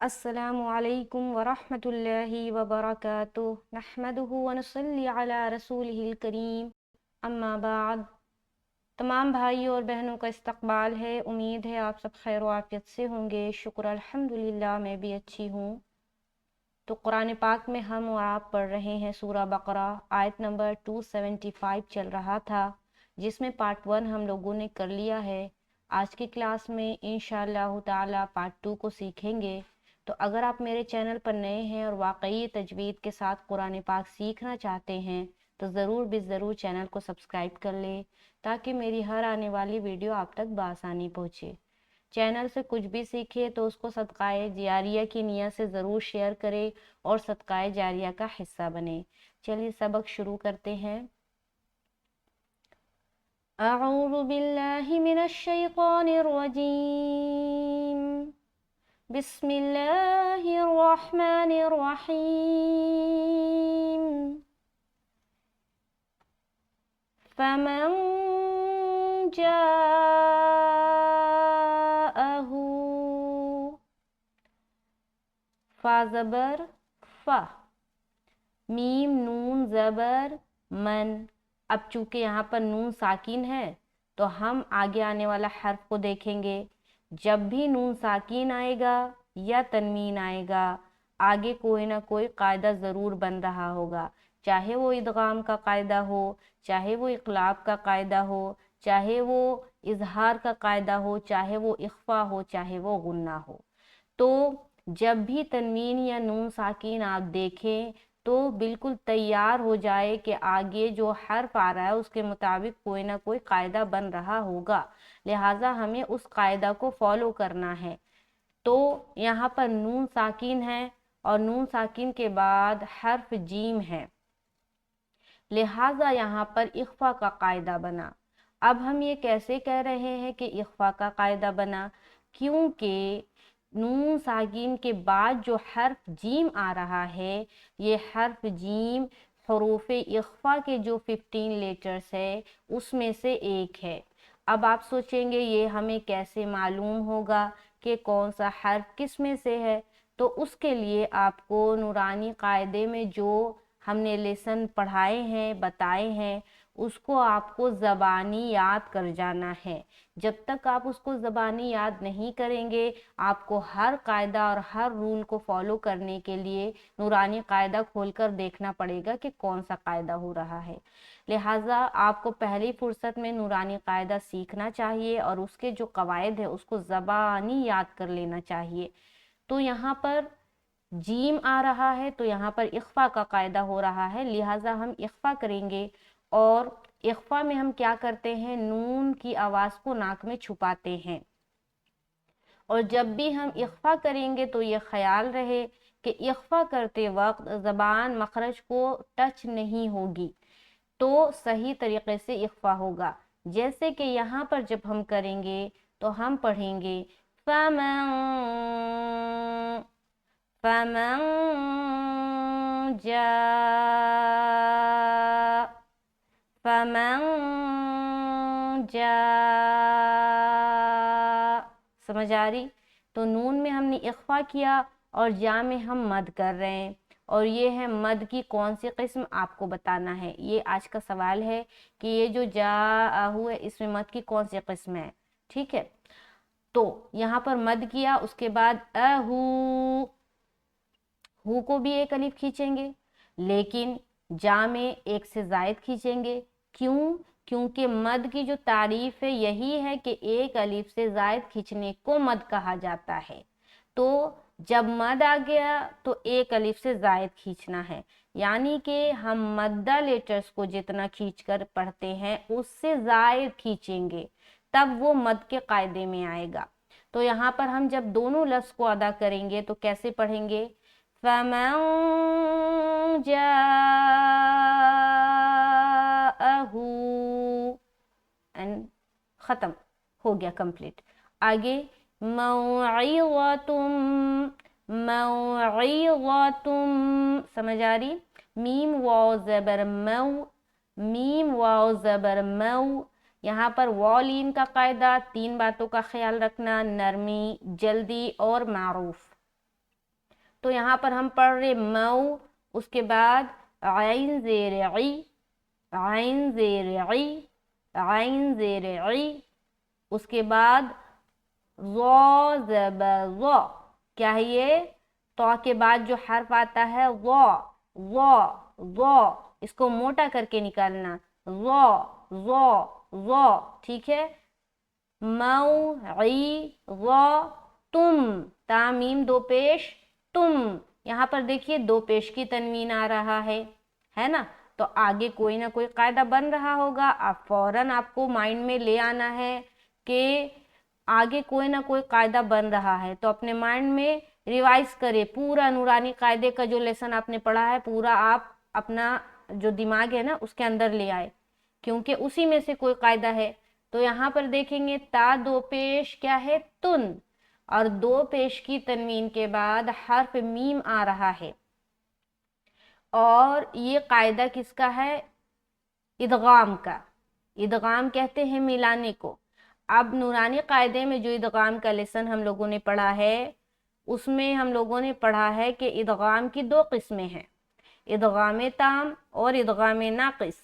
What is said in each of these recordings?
السلام علیکم ورحمۃ اللہ وبرکاتہ نحمدہ ونصلی علی رسولہ الکریم اما بعد۔ تمام بھائیوں اور بہنوں کا استقبال ہے۔ امید ہے آپ سب خیر و عافیت سے ہوں گے۔ شکر الحمدللہ میں بھی اچھی ہوں۔ تو قرآن پاک میں ہم اور آپ پڑھ رہے ہیں سورہ بقرہ، آیت نمبر 275 چل رہا تھا، جس میں پارٹ 1 ہم لوگوں نے کر لیا ہے۔ آج کی کلاس میں انشاءاللہ تعالی پارٹ 2 کو سیکھیں گے۔ تو اگر آپ میرے چینل پر نئے ہیں اور واقعی تجوید کے ساتھ قرآن پاک سیکھنا چاہتے ہیں تو ضرور چینل کو سبسکرائب کر لیں تاکہ میری ہر آنے والی ویڈیو آپ تک بآسانی پہنچے۔ چینل سے کچھ بھی سیکھے تو اس کو صدقہ جاریہ کی نیت سے ضرور شیئر کرے اور صدقہ جاریہ کا حصہ بنے۔ چلیے سبق شروع کرتے ہیں۔ اعوذ باللہ من الشیطان الرجیم، بسم اللہ الرحمن الرحیم۔ فمن جاءہ، فا زبر فا، میم نون زبر من۔ اب چونکہ یہاں پر نون ساکن ہے تو ہم آگے آنے والا حرف کو دیکھیں گے۔ جب بھی نون ساکن آئے گا یا تنوین آئے گا، آگے کوئی نہ کوئی قاعدہ ضرور بن رہا ہوگا، چاہے وہ ادغام کا قاعدہ ہو، چاہے وہ اقلاب کا قاعدہ ہو، چاہے وہ اظہار کا قاعدہ ہو، چاہے وہ اخفا ہو، چاہے وہ غنہ ہو۔ تو جب بھی تنوین یا نون ساکن آپ دیکھیں تو بالکل تیار ہو جائے کہ آگے جو حرف آ رہا ہے اس کے مطابق کوئی نہ کوئی قاعدہ بن رہا ہوگا، لہٰذا ہمیں اس قاعدہ کو فالو کرنا ہے۔ تو یہاں پر نون ساکن ہے اور نون ساکن کے بعد حرف جیم ہے، لہٰذا یہاں پر اخفا کا قاعدہ بنا۔ اب ہم یہ کیسے کہہ رہے ہیں کہ اخفا کا قاعدہ بنا؟ کیونکہ نون ساکن کے بعد جو حرف جیم آ رہا ہے، یہ حرف جیم حروف اخفا کے جو 15 لیٹرز ہے اس میں سے ایک ہے۔ اب آپ سوچیں گے یہ ہمیں کیسے معلوم ہوگا کہ کون سا حرف کس میں سے ہے؟ تو اس کے لیے آپ کو نورانی قاعدے میں جو ہم نے لیسن پڑھائے ہیں، بتائے ہیں، اس کو آپ کو زبانی یاد کر جانا ہے۔ جب تک آپ اس کو زبانی یاد نہیں کریں گے، آپ کو ہر قاعدہ اور ہر رول کو فالو کرنے کے لیے نورانی قاعدہ کھول کر دیکھنا پڑے گا کہ کون سا قاعدہ ہو رہا ہے۔ لہٰذا آپ کو پہلی فرصت میں نورانی قاعدہ سیکھنا چاہیے اور اس کے جو قواعد ہے اس کو زبانی یاد کر لینا چاہیے۔ تو یہاں پر جیم آ رہا ہے تو یہاں پر اخفا کا قاعدہ ہو رہا ہے، لہٰذا ہم اخفا کریں گے۔ اور اخفا میں ہم کیا کرتے ہیں؟ نون کی آواز کو ناک میں چھپاتے ہیں، اور جب بھی ہم اخفا کریں گے تو یہ خیال رہے کہ اخفا کرتے وقت زبان مخرج کو ٹچ نہیں ہوگی، تو صحیح طریقے سے اخفا ہوگا۔ جیسے کہ یہاں پر جب ہم کریں گے تو ہم پڑھیں گے فَمَن فَمَن جَاءَ، فَمَن جَاءَ، سمجھ آ رہی؟ تو نون میں ہم نے اخفا کیا اور جا میں ہم مد کر رہے ہیں، اور یہ ہے مد کی کون سی قسم آپ کو بتانا ہے۔ یہ آج کا سوال ہے کہ یہ جو جا ہے اس میں مد کی کون سی قسم ہے، ٹھیک ہے؟ تو یہاں پر مد کیا، اس کے بعد اہو، ہو کو بھی ایک الف کھینچیں گے، لیکن جا میں ایک سے زائد کھینچیں گے۔ کیوں؟ کیونکہ مد کی جو تعریف ہے یہی ہے کہ ایک الف سے زائد کھینچنے کو مد کہا جاتا ہے۔ تو جب مد آ گیا تو ایک الف سے زائد کھینچنا ہے، یعنی کہ ہم مدہ لیٹرز کو جتنا کھینچ کر پڑھتے ہیں اس سے زائد کھینچیں گے، تب وہ مد کے قاعدے میں آئے گا۔ تو یہاں پر ہم جب دونوں لفظ کو ادا کریں گے تو کیسے پڑھیں گے؟ فَمَن جَاءَهُ، ختم ہو گیا، کمپلیٹ۔ آگے موعظۃ، موعظۃ، سمجھ آ رہی؟ میم واو زبر مو، میم واو زبر مو۔ یہاں پر والین کا قاعدہ، 3 باتوں کا خیال رکھنا: نرمی، جلدی اور معروف۔ تو यहाँ पर हम पढ़ रहे मऊ, उसके बाद आइन जेर ई, आइन जेर ई, आइन जेर ई, उसके बाद ज़ो ज़बर ज़ो, क्या है ये, तो के बाद जो हर्फ आता है ज़ो, ज़ो ज़ो, इसको मोटा करके निकालना, ज़ो ज़ो ज़ो, ठीक है। मऊ तुम, तामीम दो पेश तुम, यहाँ पर देखिए दो पेश की तनवीन आ रहा है ना। तो आगे कोई ना कोई कायदा बन रहा होगा, आप फौरन आपको माइंड में ले आना है कि आगे कोई ना कोई कायदा बन रहा है। तो अपने माइंड में रिवाइज करें, पूरा नूरानी कायदे का जो लेसन आपने पढ़ा है पूरा आप अपना जो दिमाग है ना उसके अंदर ले आए, क्योंकि उसी में से कोई कायदा है। तो यहाँ पर देखेंगे ता दो पेश क्या है, तुन, और दो पेश की तनवीन के बाद हर्फ मीम आ रहा है, और ये कायदा किसका है, इदगाम का। इदगाम कहते हैं मिलाने को। अब नूरानी कायदे में जो इदगाम का लेसन हम लोगों ने पढ़ा है उसमें हम लोगों ने पढ़ा है कि इदगाम की दो किस्में हैं, इदगाम ताम और इदगाम नाकिस।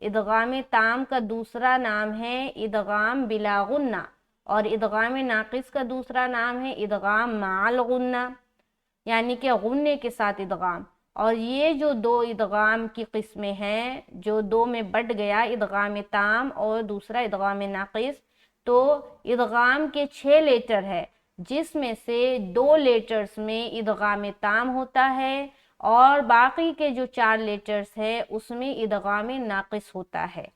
इदगाम ताम का दूसरा नाम है इदगाम बिला गुन्ना, और इदगाम नाकिस का दूसरा नाम है इदगाम माल गुन्ना, यानी कि गुन्ने के साथ इदगाम। और ये जो दो इदगाम की किस्में हैं, जो दो में बढ़ गया, इदगाम ताम और दूसरा इदगाम नाकिस, तो इदगाम के 6 लेटर है, जिसमें से 2 लेटर्स में इदगाम ताम होता है और बाकी के जो 4 लेटर्स है उसमें इदगाम नाकिस होता है।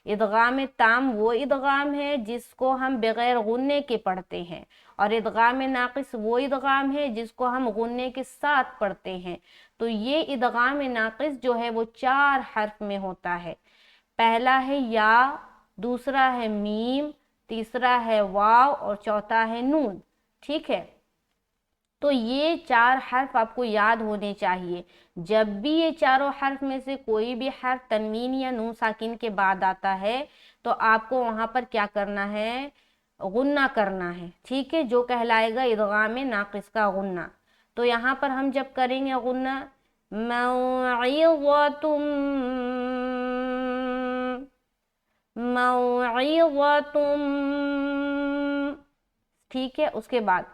इदगाम ताम वो इदगाम है जिसको हम बगैर गुन्ने के पढ़ते हैं, और इदगाम नाकिस वो इदगाम है जिसको हम गुन्ने के साथ पढ़ते हैं। तो ये इदगाम नाकिस जो है वो 4 हर्फ में होता है। पहला है या, दूसरा है मीम, तीसरा है वाव और चौथा है नून, ठीक है। तो ये 4 हर्फ आपको याद होने चाहिए। जब भी ये चारों हर्फ में से कोई भी हर्फ तनवीन या नून साकिन के बाद आता है तो आपको वहां पर क्या करना है, गुन्ना करना है, ठीक है, जो कहलाएगा इदगाम नाकिस का गुन्ना। तो यहाँ पर हम जब करेंगे गुन्ना, मौइज़तुम, मौइज़तुम, ठीक है, उसके बाद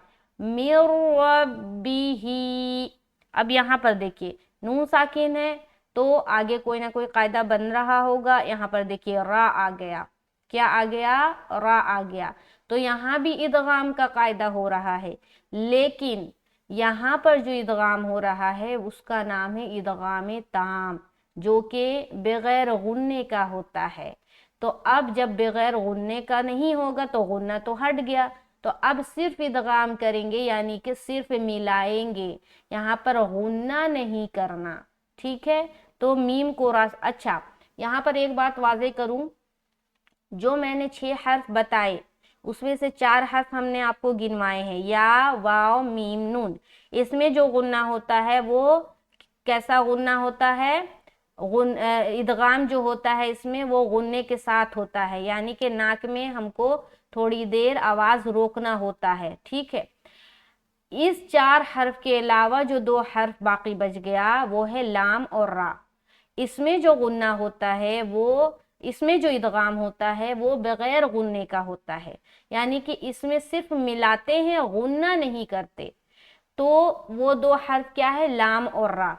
मिर रब्बिही। अब यहाँ पर देखिए नून साकिन है तो आगे कोई ना कोई कायदा बन रहा होगा। यहाँ पर देखिए रा आ गया, क्या आ गया, रा आ गया। तो यहाँ भी इदगाम का कायदा हो रहा है, लेकिन यहाँ पर जो इदगाम हो रहा है उसका नाम है इदगाम ताम, जो कि बगैर गुन्ने का होता है। तो अब जब बगैर गुन्ने का नहीं होगा तो गुन्ना तो हट गया, तो अब सिर्फ इदगाम करेंगे, यानी कि सिर्फ मिलाएंगे, यहाँ पर गुन्ना नहीं करना, ठीक है। तो मीम को रास, अच्छा यहाँ पर एक बात वाज़ेह करूं, जो मैंने 6 हर्फ बताए उसमें से 4 हर्फ हमने आपको गिनवाए हैं, या वाव मीम नून। इसमें जो गुन्ना होता है वो कैसा गुन्ना होता है, इदगाम जो होता है इसमें वो गुन्ने के साथ होता है, यानी कि नाक में हमको थोड़ी देर आवाज रोकना होता है, ठीक है। इस 4 हर्फ के अलावा जो 2 हर्फ बाकी बच गया वो है लाम और रा। इसमें जो गुन्ना होता है वो, इसमें जो इदगाम होता है वो बगैर गुन्ने का होता है, यानी कि इसमें सिर्फ मिलाते हैं, गुन्ना नहीं करते। तो वो 2 हर्फ क्या है, लाम और रा।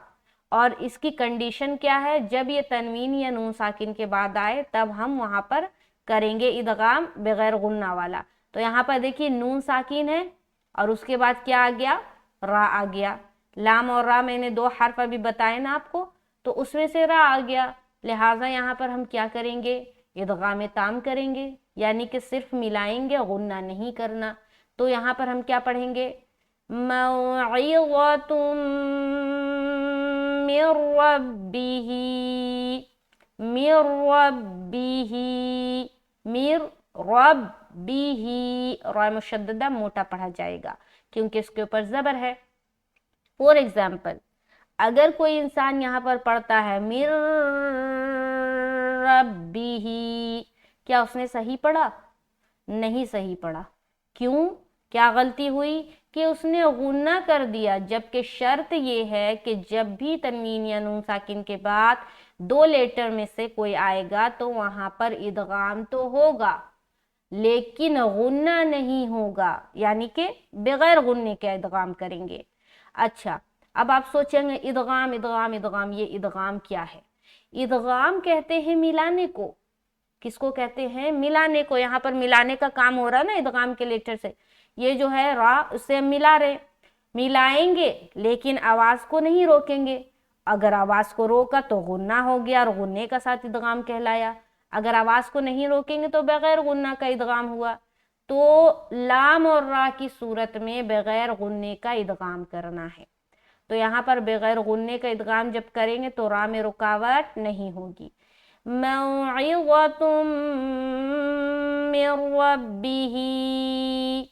और इसकी कंडीशन क्या है, जब ये तनवीन या नून साकिन के बाद आए तब हम वहां पर करेंगे इदगाम बगैर गुन्ना वाला। तो यहाँ पर देखिए नून साकिन है और उसके बाद क्या आ गया, रा आ गया। लाम और रा मैंने 2 हर्फ अभी बताए ना आपको, तो उसमें से रा आ गया, लिहाजा यहाँ पर हम क्या करेंगे, इदगाम ताम करेंगे, यानी कि सिर्फ मिलाएंगे, गुन्ना नहीं करना। तो यहाँ पर हम क्या पढ़ेंगे, मौइज़तुम मिर रब्बिही, मिर रब्बिही, मिर रब्बिही, रा मुशद्ददा मोटा पढ़ा जाएगा क्योंकि इसके ऊपर जबर है। फॉर एग्जाम्पल, अगर कोई इंसान यहाँ पर पढ़ता है मिर रब्बिही, क्या उसने सही पढ़ा, नहीं सही पढ़ा। क्यों, क्या गलती हुई, کہ उसने गुन्ना कर दिया, जबकि शर्त ये है कि जब भी तनवीन या नून साकिन के बाद दो लेटर में से कोई आएगा तो वहां पर इदगाम तो होगा लेकिन गुन्ना नहीं होगा, यानी कि बगैर गुन्ने के इदगाम करेंगे। अच्छा, अब आप सोचेंगे इदगाम इदगाम इदगाम, ये इदगाम क्या है? इदगाम कहते हैं मिलाने को। किसको कहते हैं? मिलाने को। यहाँ पर मिलाने का काम हो रहा है ना इदगाम के लेटर से। ये जो है रा, उससे हम मिला रहे, मिलाएंगे लेकिन आवाज को नहीं रोकेंगे। अगर आवाज को रोका तो गुन्ना हो गया और गुन्ने का साथ इदगाम कहलाया। अगर आवाज को नहीं रोकेंगे तो बगैर गुन्ना का इदगाम हुआ। तो लाम और रा की सूरत में बगैर गुन्ने का इदगाम करना है। तो यहाँ पर बगैर गुन्ने का इदगाम जब करेंगे तो रा में रुकावट नहीं होगी। मौइज़तुम मिर रब्बिही,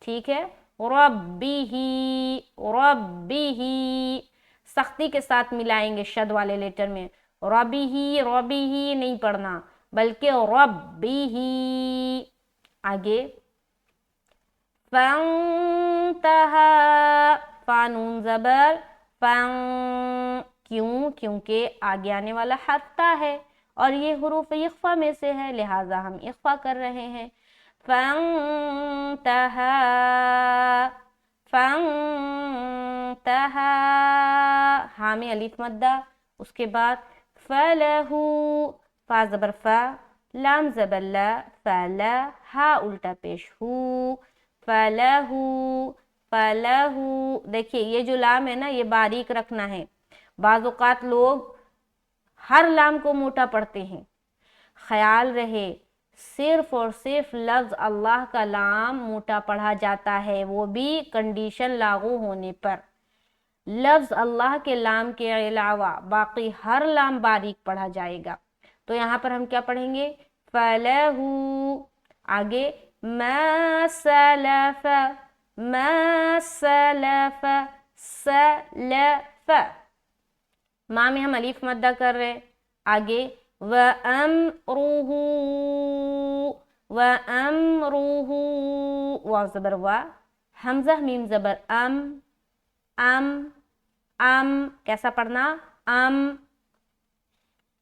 ठीक है, रब्बिही रब्बिही सख्ती के साथ मिलाएंगे शद वाले लेटर में। रब्बिही रब्बिही नहीं पढ़ना बल्कि रब्बिही। आगे फंतहा, फानून जबर फं, क्यों? क्योंकि आगे आने वाला हर्फ ता है और ये हुरूफ इख्फा में से है, लिहाजा हम इख्फा कर रहे हैं। फंतहा फंतहा, हा में अलिफ मद्दा, उसके बाद फलहू, फा जबर फा, लाम जबर ला, फला, हा उल्टा पेश हू, फलहू फलहू। देखिए ये जो लाम है ना ये बारीक रखना है। बाज़ औक़ात लोग हर लाम को मोटा पढ़ते हैं। ख्याल रहे सिर्फ और सिर्फ लफ्ज अल्लाह का लाम मोटा पढ़ा जाता है, वो भी कंडीशन लागू होने पर। लफ्ज अल्लाह के लाम के अलावा बाकी हर लाम बारीक पढ़ा जाएगा। तो यहाँ पर हम क्या पढ़ेंगे? फलहू। आगे मा सलफ, मा सलफ, सलफ, माँ में हम अलीफ मद्दा कर रहे हैं। आगे व अमरुहु, व अमरुहु, वाव जबर वा, हमजा मीम जबर अम, कैसा पढ़ना? अम।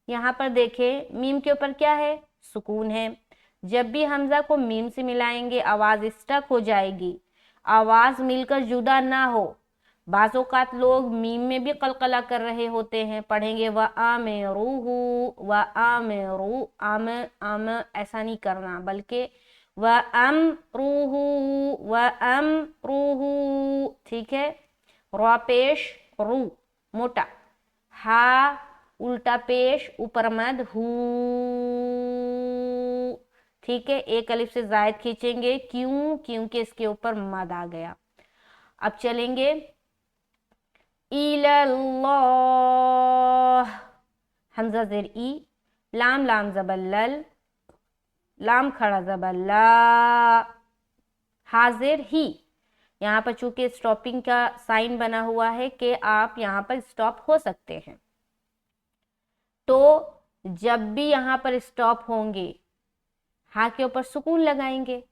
यहाँ पर देखें मीम के ऊपर क्या है? सुकून है। जब भी हमजा को मीम से मिलाएंगे आवाज स्टक हो जाएगी, आवाज मिलकर जुदा ना हो। बाज़ औक़ात लोग मीम में भी कलकला कर रहे होते हैं, पढ़ेंगे व आमिरूहु, व आमिरू, आम ऐसा नहीं करना बल्कि व अमरूहु, व अमरूहु, ठीक है। रा पेश रू मोटा, हा उल्टा पेश ऊपर मद हू, ठीक है। एक अलिफ से जायद खींचेंगे, क्यों? क्योंकि इसके ऊपर मद आ गया। अब चलेंगे इलल्लाह, हमजा ज़ेर ई, लाम लाम ज़बर लल, लाम खड़ा ज़बर ला, हाजिर ही। यहाँ पर चूंकि स्टॉपिंग का साइन बना हुआ है कि आप यहाँ पर स्टॉप हो सकते हैं, तो जब भी यहाँ पर स्टॉप होंगे हा के ऊपर सुकून लगाएंगे।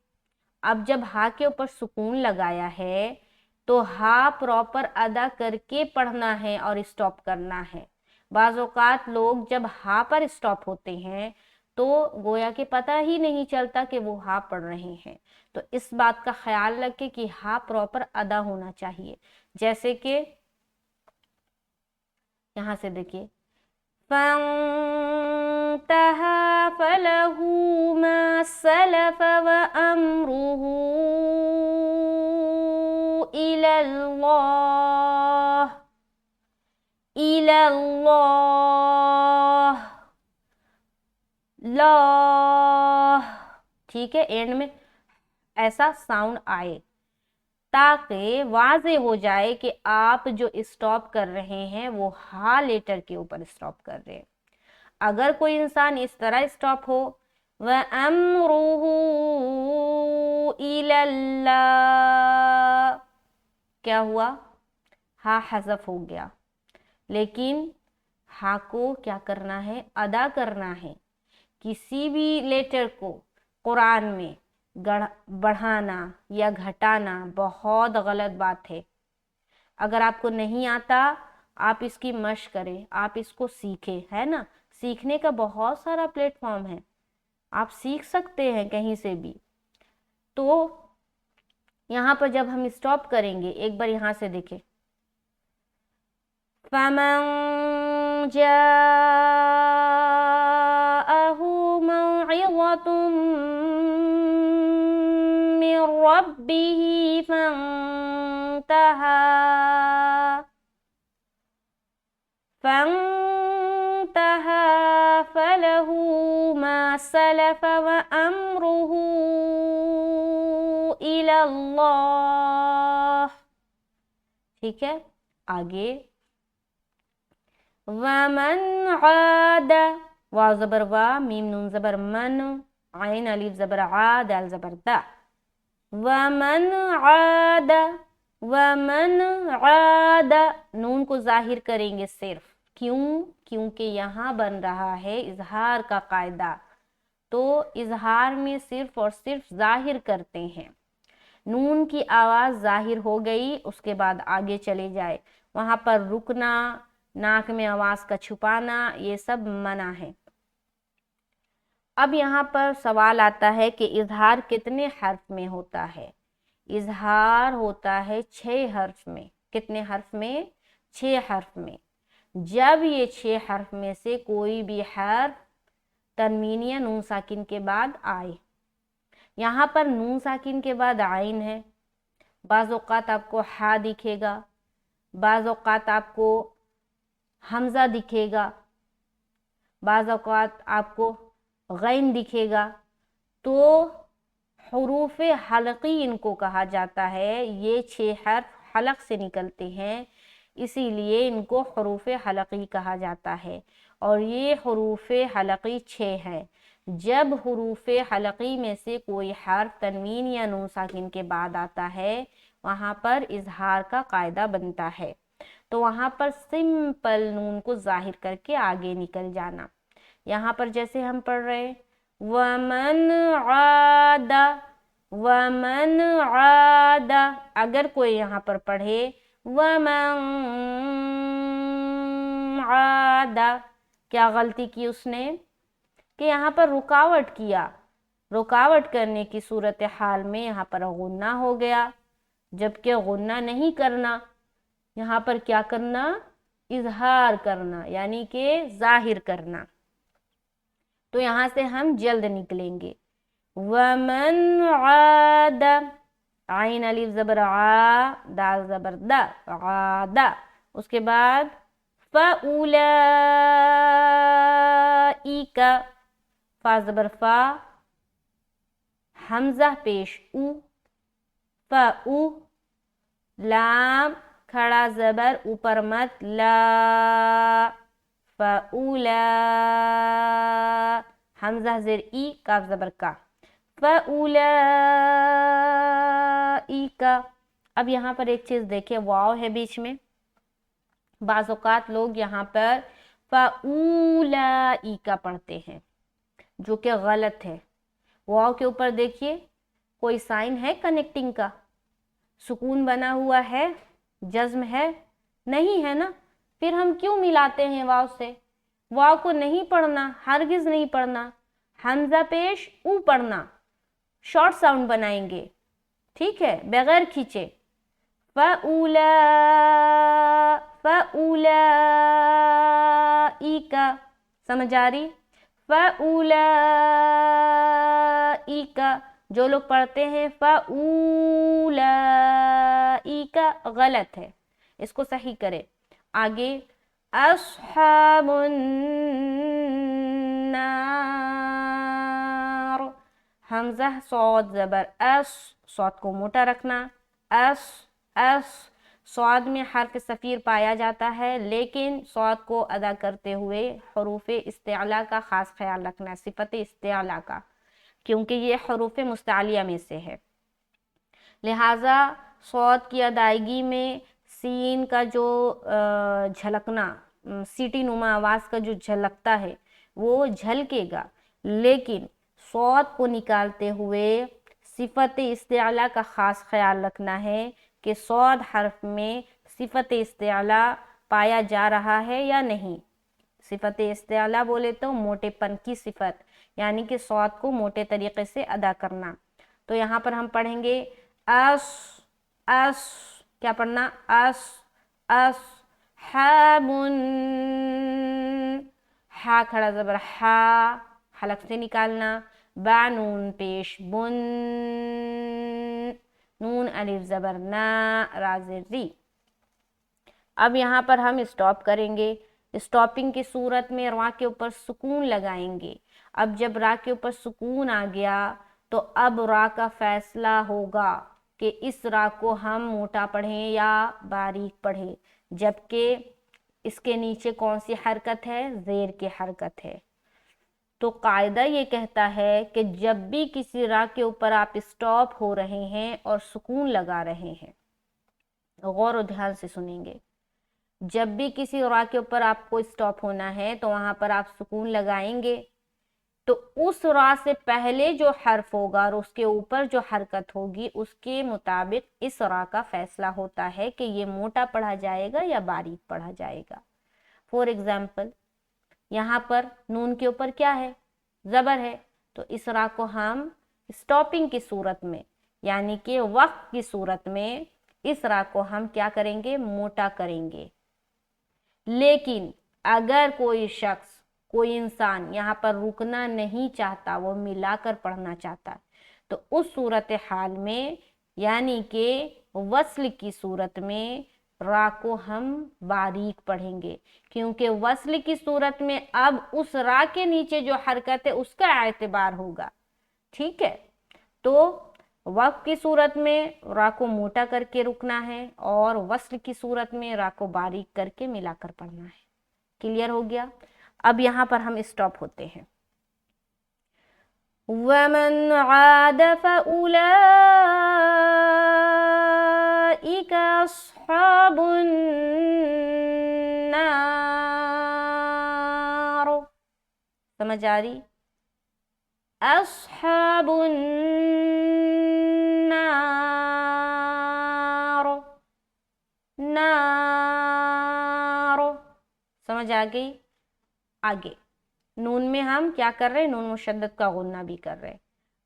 अब जब हा के ऊपर सुकून लगाया है तो हा प्रॉपर अदा करके पढ़ना है और स्टॉप करना है। बाज़ औक़ात लोग जब हा पर स्टॉप होते हैं तो गोया कि पता ही नहीं चलता कि वो हा पढ़ रहे हैं। तो इस बात का ख्याल रखें कि हा प्रॉपर अदा होना चाहिए। जैसे कि यहाँ से देखिए फंतहा फलहू मा सलफ व अमरुहू इलल्लाह, इलल्लाह, ला, ठीक है। एंड में ऐसा साउंड आए ताकि वाज़े हो जाए कि आप जो स्टॉप कर रहे हैं वो हा लेटर के ऊपर स्टॉप कर रहे हैं। अगर कोई इंसान इस तरह स्टॉप हो व अमरुहु इलल्लाह, क्या हुआ? हा हज़फ हो गया। लेकिन हा को क्या करना है? अदा करना है। किसी भी लेटर को कुरान में बढ़ाना या घटाना बहुत गलत बात है। अगर आपको नहीं आता आप इसकी मशक करें, आप इसको सीखें, है ना। सीखने का बहुत सारा प्लेटफॉर्म है, आप सीख सकते हैं कहीं से भी। तो यहाँ पर जब हम स्टॉप करेंगे, एक बार यहाँ से देखें, فمن جاءه موعظة من ربه فانتهى فله ما سلف وأمره إلى الله। ठीक है, आगे वमन आद, वाव ज़बर वा, मीम नून ज़बर मन, आइन अलिफ ज़बर आ, दाल ज़बर दा। वमन आद, वमन आद, नून को जाहिर करेंगे सिर्फ, क्यों? क्योंकि यहाँ बन रहा है इजहार का कायदा, तो इजहार में सिर्फ और सिर्फ जाहिर करते हैं। नून की आवाज़ जाहिर हो गई, उसके बाद आगे चले जाए, वहाँ पर रुकना, नाक में आवाज़ का छुपाना, ये सब मना है। अब यहाँ पर सवाल आता है कि इजहार कितने हर्फ में होता है? इजहार होता है 6 हर्फ में। कितने हर्फ में? 6 हर्फ में। जब ये 6 हर्फ में से कोई भी हर्फ तनवीन या नून साकिन के बाद आए, यहाँ पर नून साकिन के बाद आइन है, बाज़ औक़ात आपको हा दिखेगा, बाज़ औक़ात आपको हमज़ा दिखेगा, बाज़ औक़ात आपको गैन दिखेगा, तो हुरूफ हलक़ी इनको कहा जाता है। ये 6 हर्फ हलक़ से निकलते हैं, इसीलिए इनको हुरूफ हलक़ी कहा जाता है। और ये हुरूफ हलक़ी 6 है। जब हुरूफ हलक़ी में से कोई हर्फ तनवीन या नून साकिन के बाद आता है, वहाँ पर इजहार का कायदा बनता है। तो वहाँ पर सिंपल नून को जाहिर करके आगे निकल जाना। यहाँ पर जैसे हम पढ़ रहे वमन आदा, वमन आदा, अगर कोई यहाँ पर पढ़े वमन आदा, क्या गलती की उसने? कि यहाँ पर रुकावट किया। रुकावट करने की सूरत हाल में यहाँ पर गुन्ना हो गया, जबकि गुन्ना नहीं करना, यहाँ पर क्या करना? इजहार करना, यानी कि जाहिर करना। तो यहाँ से हम जल्द निकलेंगे। वमन आद, आइन अलिफ ज़बर आ, दाल ज़बर दा, आदा। उसके बाद फ़उलाइका, फा ज़बर फा, हमज़ा पेश उ, फ़उ, लाम खड़ा ज़बर ऊपर मत ला, फ़उला, हमज़ा ज़ेर ई, काफ ज़बर का, फ़उलाइका। अब यहाँ पर एक चीज़ देखिए, वाव है बीच में। बाज़ औक़ात लोग यहाँ पर फ़उलाइका पढ़ते हैं, जो कि गलत है। वाव के ऊपर देखिए कोई साइन है कनेक्टिंग का, सुकून बना हुआ है, जज्म है? नहीं है ना, फिर हम क्यों मिलाते हैं वाव से? वाव को नहीं पढ़ना, हरगिज़ नहीं पढ़ना, हमज़ा पेश ऊ पढ़ना, शॉर्ट साउंड बनाएंगे, ठीक है, बगैर खींचे। फ़उला, फ़उलाइका, समझ आ रही? फ़उलाइका, जो लोग पढ़ते हैं फ़उलाइका, गलत है, इसको सही करें। आगे अस्हाबुन नार, हमज़ा सौद ज़बर अस, सौद को मोटा रखना, अस अस। सौद में हर्फ सफ़ीर पाया जाता है, लेकिन सौद को अदा करते हुए हरूफ इस्तिअला का ख़ास ख्याल रखना, सिफत इस्तिअला का, क्योंकि ये हरूफ मुस्तालिया में से है। लिहाजा सौद की अदायगी में सीन का जो झलकना, सीटी नुमा आवाज़ का जो झलकता है वो झलकेगा, लेकिन सौद को निकालते हुए صفت استعلا کا خاص خیال رکھنا ہے کہ صاد حرف میں صفت استعلا پایا جا رہا ہے یا نہیں. صفت استعلا بولے تو موٹے پن کی صفت، یعنی کہ صاد کو موٹے طریقے سے ادا کرنا. تو یہاں پر ہم پڑھیں گے اس، اس کیا پڑھنا، اس، اس، حابن، ہا کھڑا زبر ہا حلق سے نکالنا، با نون پیش بن، نون الف زبر نا، را زیر ری. اب یہاں پر ہم اسٹاپ کریں گے. اسٹاپنگ کی صورت میں را کے اوپر سکون لگائیں گے. اب جب را کے اوپر سکون آ گیا تو اب را کا فیصلہ ہوگا کہ اس را کو ہم موٹا پڑھیں یا باریک پڑھیں، جبکہ اس کے نیچے کون سی حرکت ہے، زیر کی حرکت ہے. تو قاعدہ یہ کہتا ہے کہ جب بھی کسی را کے اوپر آپ اسٹاپ ہو رہے ہیں اور سکون لگا رہے ہیں، غور و دھیان سے سنیں گے، جب بھی کسی را کے اوپر آپ کو اسٹاپ ہونا ہے تو وہاں پر آپ سکون لگائیں گے، تو اس را سے پہلے جو حرف ہوگا اور اس کے اوپر جو حرکت ہوگی اس کے مطابق اس را کا فیصلہ ہوتا ہے کہ یہ موٹا پڑھا جائے گا یا باریک پڑھا جائے گا. فور ایگزامپل یہاں پر نون کے اوپر کیا ہے، زبر ہے، تو اس را کو ہم اسٹاپنگ کی صورت میں یعنی کہ وقت کی صورت میں اس را کو ہم کیا کریں گے، موٹا کریں گے. لیکن اگر کوئی شخص، کوئی انسان یہاں پر رکنا نہیں چاہتا، وہ ملا کر پڑھنا چاہتا ہے، تو اس صورتحال میں یعنی کہ وصل کی صورت میں را کو ہم باریک پڑھیں گے، کیونکہ وصل کی صورت میں اب اس را کے نیچے جو حرکت ہے اس کا اعتبار ہوگا. ٹھیک ہے، تو وقف کی صورت میں را کو موٹا کر کے رکنا ہے اور وصل کی صورت میں را کو باریک کر کے ملا کر پڑھنا ہے. کلیئر ہو گیا؟ اب یہاں پر ہم اسٹاپ ہوتے ہیں. وَمَنْ عَادَ فَأُولَئِكَ أَصْحَابُ النَّارِ. سمجھ آ رہی؟ اصحاب النار، نار، سمجھ آ گئی؟ آگے نون میں ہم کیا کر رہے ہیں، نون مشدد کا غنہ بھی کر رہے ہیں.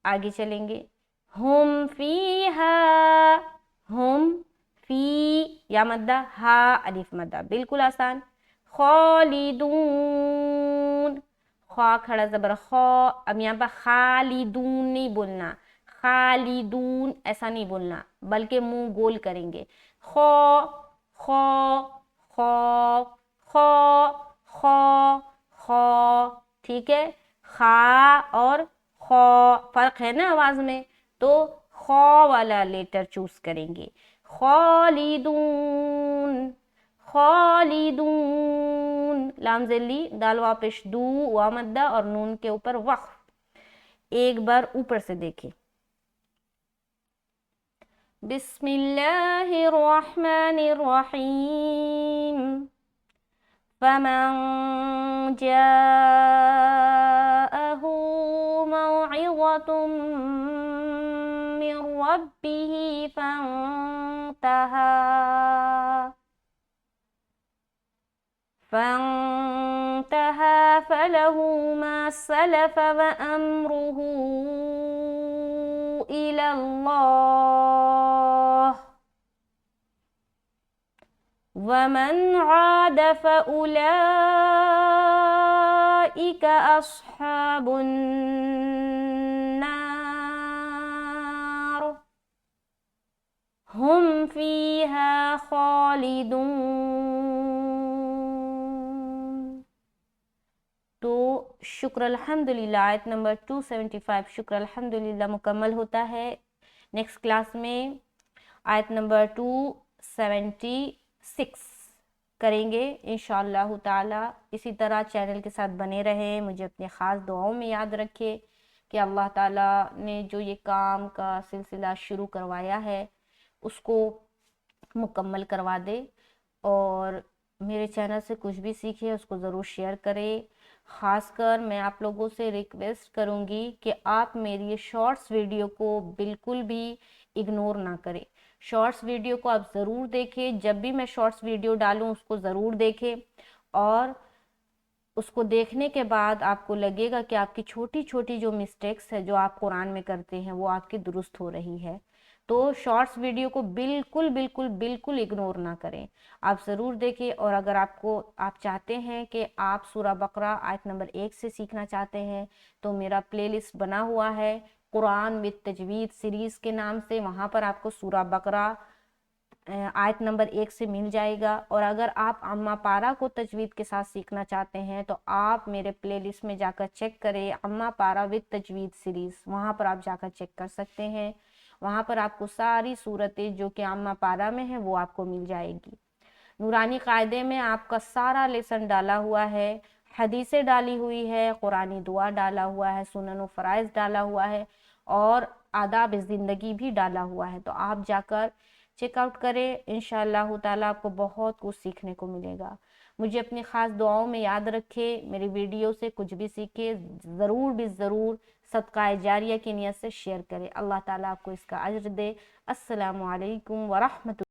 آگے چلیں گے. ہم فیہا، ہم فی یا مدہ، ہا الف مدہ، بالکل آسان. خالدون، خا کھڑا زبر خا. اب یہاں پر خالدون نہیں بولنا، خالدون ایسا نہیں بولنا، بلکہ منہ گول کریں گے. خا خا خا خا خا خا. ٹھیک ہے، خا اور خا فرق ہے نا آواز میں، تو خا والا لیٹر چوز کریں گے. خالدون، خالدون، لام ذلی دال واپش دو وا مدہ اور نون کے اوپر وقف. ایک بار اوپر سے دیکھیں. بسم اللہ الرحمن الرحیم. فمن جاءه موعظة من ربه فانتهى فله ما سلف وأمره إلى الله ومن عاد فأولئك أصحاب النار هم فيها خالدون. تو شکر الحمدللہ آیت نمبر 275 شکر الحمدللہ مکمل ہوتا ہے. نیکسٹ کلاس میں آیت نمبر 276 کریں گے انشاءاللہ تعالی. اسی طرح چینل کے ساتھ بنے رہیں. مجھے اپنے خاص دعاؤں میں یاد رکھے کہ اللہ تعالیٰ نے جو یہ کام کا سلسلہ شروع کروایا ہے اس کو مکمل کروا دے، اور میرے چینل سے کچھ بھی سیکھے اس کو ضرور شیئر کرے. ख़ास कर मैं आप लोगों से रिक्वेस्ट करूँगी कि आप मेरी ये शॉर्ट्स वीडियो को बिल्कुल भी इग्नोर ना करें। शॉर्ट्स वीडियो को आप ज़रूर देखें, जब भी मैं शॉर्ट्स वीडियो डालूँ उसको ज़रूर देखें, और उसको देखने के बाद आपको लगेगा कि आपकी छोटी छोटी जो मिस्टेक्स है जो आप कुरान में करते हैं वो आपकी दुरुस्त हो रही है। तो शॉर्ट्स वीडियो को बिल्कुल बिल्कुल बिल्कुल इग्नोर ना करें, आप ज़रूर देखें। और अगर आप चाहते हैं कि आप सूरा बकरा आयत नंबर 1 से सीखना चाहते हैं तो मेरा प्लेलिस्ट बना हुआ है कुरान विद तजवीद सीरीज़ के नाम से, वहाँ पर आपको सूरा बकरा आयत नंबर 1 से मिल जाएगा। और अगर आप अम्मा पारा को तजवीद के साथ सीखना चाहते हैं तो आप मेरे प्लेलिस्ट में जाकर चेक करें, अम्मा पारा विद तजवीद सीरीज़, वहाँ पर आप जाकर चेक कर सकते हैं। वहाँ पर आपको सारी सूरतें जो कि अम्मा पारा में है वो आपको मिल जाएगी। नूरानी कायदे में आपका सारा लेसन डाला हुआ है, हदीसें डाली हुई है, कुरानी दुआ डाला हुआ है, सुनन व फ़राइज़ डाला हुआ है, और आदाब ज़िंदगी भी डाला हुआ है। तो आप जाकर चेकआउट करें, इंशाअल्लाह ताला आपको बहुत कुछ सीखने को मिलेगा। मुझे अपनी ख़ास दुआओं में याद रखें, मेरी वीडियो से कुछ भी सीखे ज़रूर भी ज़रूर सदका जारिया की नियत से शेयर करें। अल्लाह ताला आपको इसका अज्र दे। अस्सलामु अलैकुम व रहमतुल्लाह।